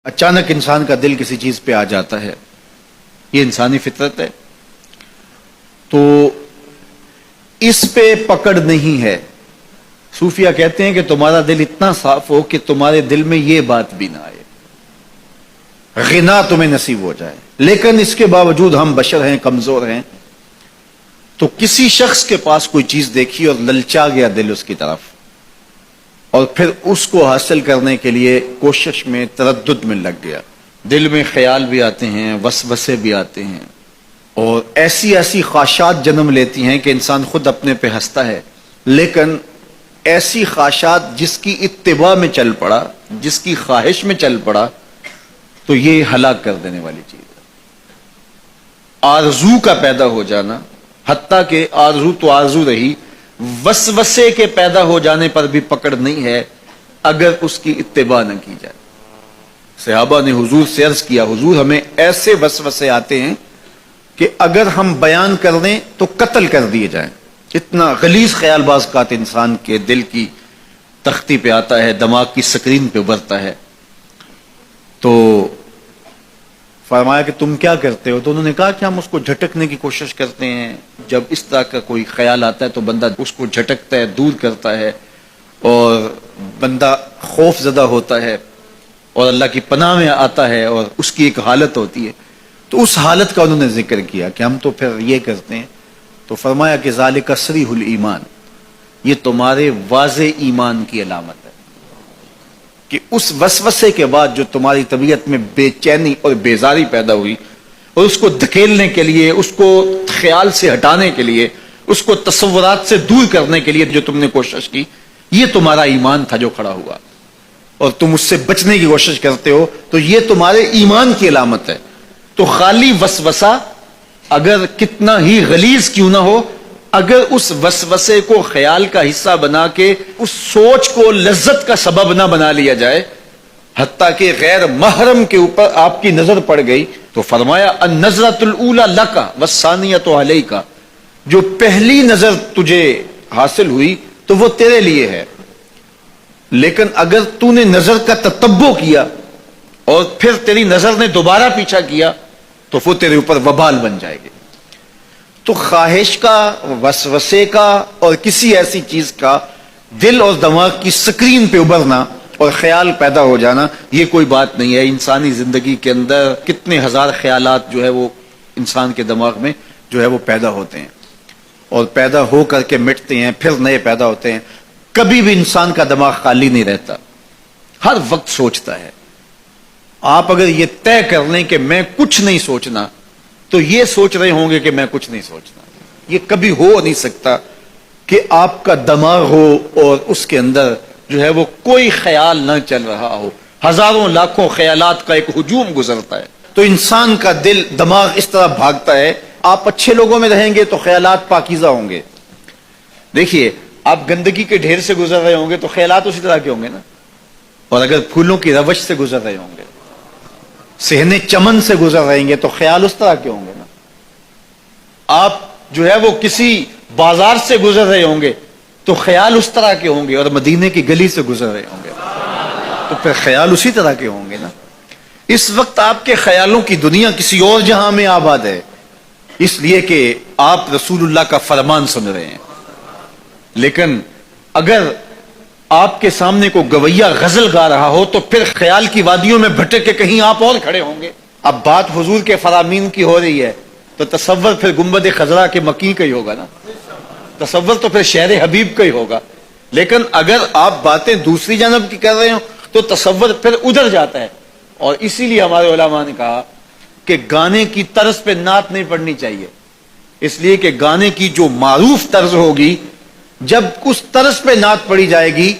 اچانک انسان کا دل کسی چیز پہ آ جاتا ہے، یہ انسانی فطرت ہے، تو اس پہ پکڑ نہیں ہے۔ صوفیہ کہتے ہیں کہ تمہارا دل اتنا صاف ہو کہ تمہارے دل میں یہ بات بھی نہ آئے، غنا تمہیں نصیب ہو جائے، لیکن اس کے باوجود ہم بشر ہیں، کمزور ہیں، تو کسی شخص کے پاس کوئی چیز دیکھی اور للچا گیا دل اس کی طرف، اور پھر اس کو حاصل کرنے کے لیے کوشش میں، تردد میں لگ گیا۔ دل میں خیال بھی آتے ہیں، وسوسے بھی آتے ہیں، اور ایسی ایسی خواہشات جنم لیتی ہیں کہ انسان خود اپنے پہ ہنستا ہے، لیکن ایسی خواہشات جس کی اتباع میں چل پڑا، جس کی خواہش میں چل پڑا، تو یہ ہلاک کر دینے والی چیز ہے۔ آرزو کا پیدا ہو جانا، حتیٰ کہ آرزو تو آرزو رہی، وسوسے کے پیدا ہو جانے پر بھی پکڑ نہیں ہے اگر اس کی اتباع نہ کی جائے۔ صحابہ نے حضور سے عرض کیا، حضور ہمیں ایسے وسوسے آتے ہیں کہ اگر ہم بیان کر دیں تو قتل کر دیے جائیں۔ اتنا غلیظ خیال بعض اوقات انسان کے دل کی تختی پہ آتا ہے، دماغ کی سکرین پہ ابھرتا ہے۔ تو فرمایا کہ تم کیا کرتے ہو؟ تو انہوں نے کہا کہ ہم اس کو جھٹکنے کی کوشش کرتے ہیں، جب اس طرح کا کوئی خیال آتا ہے تو بندہ اس کو جھٹکتا ہے، دور کرتا ہے، اور بندہ خوف زدہ ہوتا ہے اور اللہ کی پناہ میں آتا ہے، اور اس کی ایک حالت ہوتی ہے۔ تو اس حالت کا انہوں نے ذکر کیا کہ ہم تو پھر یہ کرتے ہیں۔ تو فرمایا کہ ذالک صریح الایمان، یہ تمہارے واضح ایمان کی علامت ہے کہ اس وسوسے کے بعد جو تمہاری طبیعت میں بے چینی اور بیزاری پیدا ہوئی، اور اس کو دھکیلنے کے لیے، اس کو خیال سے ہٹانے کے لیے، اس کو تصورات سے دور کرنے کے لیے جو تم نے کوشش کی، یہ تمہارا ایمان تھا جو کھڑا ہوا، اور تم اس سے بچنے کی کوشش کرتے ہو، تو یہ تمہارے ایمان کی علامت ہے۔ تو خالی وسوسہ اگر کتنا ہی غلیظ کیوں نہ ہو، اگر اس وسوسے کو خیال کا حصہ بنا کے اس سوچ کو لذت کا سبب نہ بنا لیا جائے، حتیٰ کہ غیر محرم کے اوپر آپ کی نظر پڑ گئی، تو فرمایا النظرۃ الاولی لک والثانیۃ علیک، جو پہلی نظر تجھے حاصل ہوئی تو وہ تیرے لیے ہے، لیکن اگر تو نے نظر کا تتبع کیا اور پھر تیری نظر نے دوبارہ پیچھا کیا تو وہ تیرے اوپر وبال بن جائے گی۔ تو خواہش کا، وسوسے کا، اور کسی ایسی چیز کا دل اور دماغ کی سکرین پہ ابھرنا اور خیال پیدا ہو جانا، یہ کوئی بات نہیں ہے۔ انسانی زندگی کے اندر کتنے ہزار خیالات جو ہے وہ انسان کے دماغ میں جو ہے وہ پیدا ہوتے ہیں، اور پیدا ہو کر کے مٹتے ہیں، پھر نئے پیدا ہوتے ہیں۔ کبھی بھی انسان کا دماغ خالی نہیں رہتا، ہر وقت سوچتا ہے۔ آپ اگر یہ طے کر لیں کہ میں کچھ نہیں سوچنا، تو یہ سوچ رہے ہوں گے کہ میں کچھ نہیں سوچنا۔ یہ کبھی ہو نہیں سکتا کہ آپ کا دماغ ہو اور اس کے اندر جو ہے وہ کوئی خیال نہ چل رہا ہو۔ ہزاروں لاکھوں خیالات کا ایک ہجوم گزرتا ہے، تو انسان کا دل، دماغ اس طرح بھاگتا ہے۔ آپ اچھے لوگوں میں رہیں گے تو خیالات پاکیزہ ہوں گے۔ دیکھیے، آپ گندگی کے ڈھیر سے گزر رہے ہوں گے تو خیالات اسی طرح کے ہوں گے نا، اور اگر پھولوں کی روش سے گزر رہے ہوں گے، صحن چمن سے گزر رہیں گے تو خیال اس طرح کے ہوں گے نا۔ آپ جو ہے وہ کسی بازار سے گزر رہے ہوں گے تو خیال اس طرح کے ہوں گے، اور مدینے کی گلی سے گزر رہے ہوں گے تو پھر خیال اسی طرح کے ہوں گے نا۔ اس وقت آپ کے خیالوں کی دنیا کسی اور جہاں میں آباد ہے، اس لیے کہ آپ رسول اللہ کا فرمان سن رہے ہیں، لیکن اگر آپ کے سامنے کو گویا غزل گا رہا ہو تو پھر خیال کی وادیوں میں بھٹک کے کہیں آپ اور کھڑے ہوں گے۔ اب بات حضور کے فرامین کی ہو رہی ہے تو تصور پھر گنبد خضرا کے مکی کا ہی ہوگا نا، تصور تو پھر شہر حبیب کا ہی ہوگا۔ لیکن اگر آپ باتیں دوسری جانب کی کر رہے ہو تو تصور پھر ادھر جاتا ہے، اور اسی لیے ہمارے علماء نے کہا کہ گانے کی طرز پہ نعت نہیں پڑھنی چاہیے، اس لیے کہ گانے کی جو معروف طرز ہوگی، جب اس طرز پہ نعت پڑھی جائے گی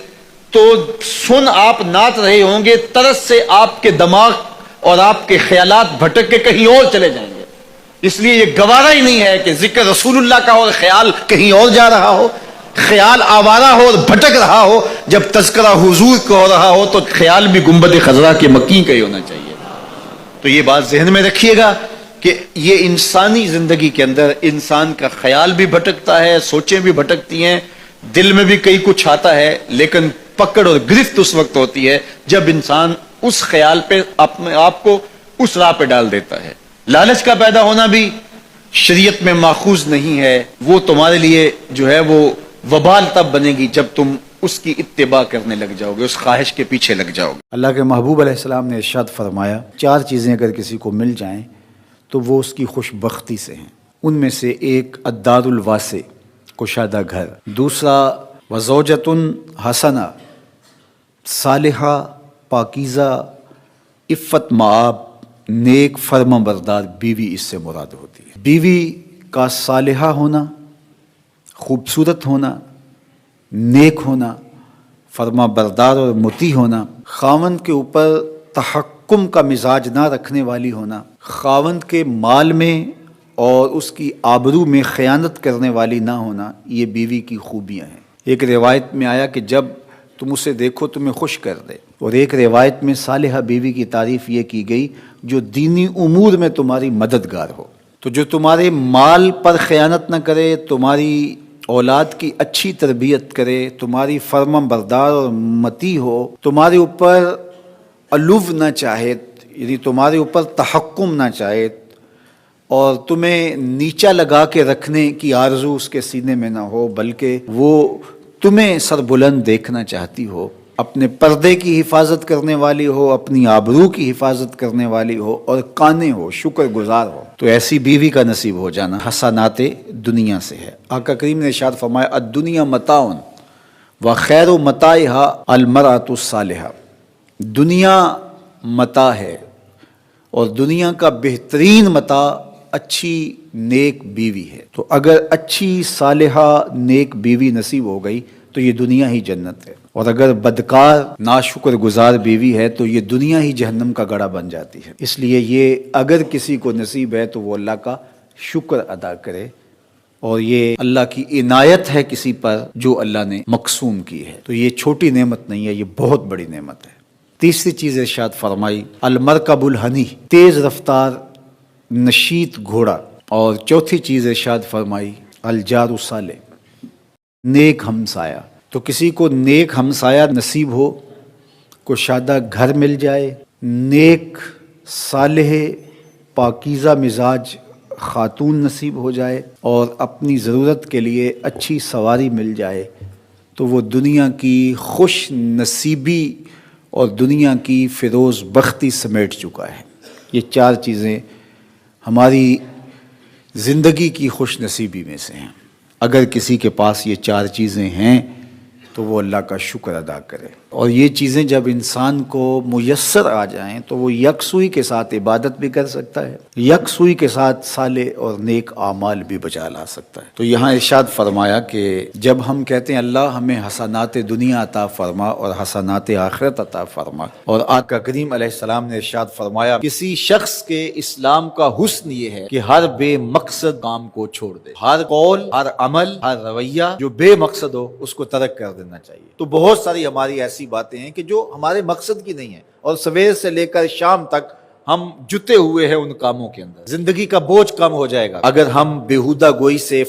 تو سن آپ نعت رہے ہوں گے، طرز سے آپ کے دماغ اور آپ کے خیالات بھٹک کے کہیں اور چلے جائیں گے۔ اس لیے یہ گوارا ہی نہیں ہے کہ ذکر رسول اللہ کا اور خیال کہیں اور جا رہا ہو، خیال آوارہ ہو اور بھٹک رہا ہو۔ جب تذکرہ حضور کا ہو رہا ہو تو خیال بھی گنبد خضرا کے مکی کا ہی ہونا چاہیے۔ تو یہ بات ذہن میں رکھیے گا کہ یہ انسانی زندگی کے اندر انسان کا خیال بھی بھٹکتا ہے، سوچیں بھی بھٹکتی ہیں، دل میں بھی کئی کچھ آتا ہے، لیکن پکڑ اور گرفت اس وقت ہوتی ہے جب انسان اس خیال پہ اپنے آپ کو اس راہ پہ ڈال دیتا ہے. لالچ کا پیدا ہونا بھی شریعت میں ماخوذ نہیں ہے. وہ تمہارے لیے جو ہے وہ وبال تب بنے گی جب تم اس کی اتباع کرنے لگ جاؤ گے، اس خواہش کے پیچھے لگ جاؤ گے. اللہ کے محبوب علیہ السلام نے ارشاد فرمایا 4 چیزیں اگر کسی کو مل جائیں تو وہ اس کی خوش بختی سے ہیں. ان میں سے ایک الدار الواسع، کشادہ گھر. دوسرا وزوجۃ حسنہ، صالحہ، پاکیزہ، عفت مآب، نیک فرما بردار بیوی اس سے مراد ہوتی ہے. بیوی کا صالحہ ہونا، خوبصورت ہونا، نیک ہونا، فرما بردار اور مطیع ہونا، خاوند کے اوپر تحکم کا مزاج نہ رکھنے والی ہونا، خاوند کے مال میں اور اس کی آبرو میں خیانت کرنے والی نہ ہونا، یہ بیوی کی خوبیاں ہیں. ایک روایت میں آیا کہ جب تم اسے دیکھو تمہیں خوش کر دے، اور ایک روایت میں صالحہ بیوی کی تعریف یہ کی گئی جو دینی امور میں تمہاری مددگار ہو. تو جو تمہارے مال پر خیانت نہ کرے، تمہاری اولاد کی اچھی تربیت کرے، تمہاری فرما بردار اور مطیع ہو، تمہارے اوپر علو نہ چاہے، یعنی تمہارے اوپر تحکم نہ چاہے، اور تمہیں نیچا لگا کے رکھنے کی آرزو اس کے سینے میں نہ ہو، بلکہ وہ تمہیں سر بلند دیکھنا چاہتی ہو، اپنے پردے کی حفاظت کرنے والی ہو، اپنی آبرو کی حفاظت کرنے والی ہو، اور قانع ہو، شکر گزار ہو، تو ایسی بیوی کا نصیب ہو جانا حسنات دنیا سے ہے. آقا کریم نے ارشاد فرمایا الدنیا متاع وخیر متاعها المرأة الصالحہ. دنیا متاع ہے اور دنیا کا بہترین متاع اچھی نیک بیوی ہے. تو اگر اچھی صالحہ نیک بیوی نصیب ہو گئی تو یہ دنیا ہی جنت ہے، اور اگر بدکار ناشکر گزار بیوی ہے تو یہ دنیا ہی جہنم کا گڑھا بن جاتی ہے. اس لیے یہ اگر کسی کو نصیب ہے تو وہ اللہ کا شکر ادا کرے، اور یہ اللہ کی عنایت ہے کسی پر جو اللہ نے مقسوم کی ہے. تو یہ چھوٹی نعمت نہیں ہے، یہ بہت بڑی نعمت ہے. تیسری چیز ارشاد فرمائی المرکب الحنی، تیز رفتار نشیط گھوڑا. اور چوتھی چیز ارشاد فرمائی الجار الصالح، نیک ہمسایہ. تو کسی کو نیک ہمسایہ نصیب ہو، کشادہ گھر مل جائے، نیک صالح پاکیزہ مزاج خاتون نصیب ہو جائے، اور اپنی ضرورت کے لیے اچھی سواری مل جائے، تو وہ دنیا کی خوش نصیبی اور دنیا کی فیروز بختی سمیٹ چکا ہے. یہ 4 چیزیں ہماری زندگی کی خوش نصیبی میں سے ہیں. اگر کسی کے پاس یہ 4 چیزیں ہیں تو وہ اللہ کا شکر ادا کرے. اور یہ چیزیں جب انسان کو میسر آ جائیں تو وہ یکسوئی کے ساتھ عبادت بھی کر سکتا ہے، یکسوئی کے ساتھ صالح اور نیک اعمال بھی بچا لا سکتا ہے. تو یہاں ارشاد فرمایا کہ جب ہم کہتے ہیں اللہ ہمیں حسنات دنیا عطا فرما اور حسنات آخرت عطا فرما، اور آقا کریم علیہ السلام نے ارشاد فرمایا کسی شخص کے اسلام کا حسن یہ ہے کہ ہر بے مقصد کام کو چھوڑ دے، ہر قول، ہر عمل، ہر رویہ جو بے مقصد ہو اس کو ترک کر دینا چاہیے. تو بہت ساری ہماری ایسی باتیں ہیں کہ جو ہمارے مقصد کی نہیں ہیں، اور سویر سے لے کر شام تک ہم جتے ہوئے ہیں ان کاموں کے اندر. زندگی کا بوجھ کم ہو جائے گا اگر ہم بیہودہ گوئی سے،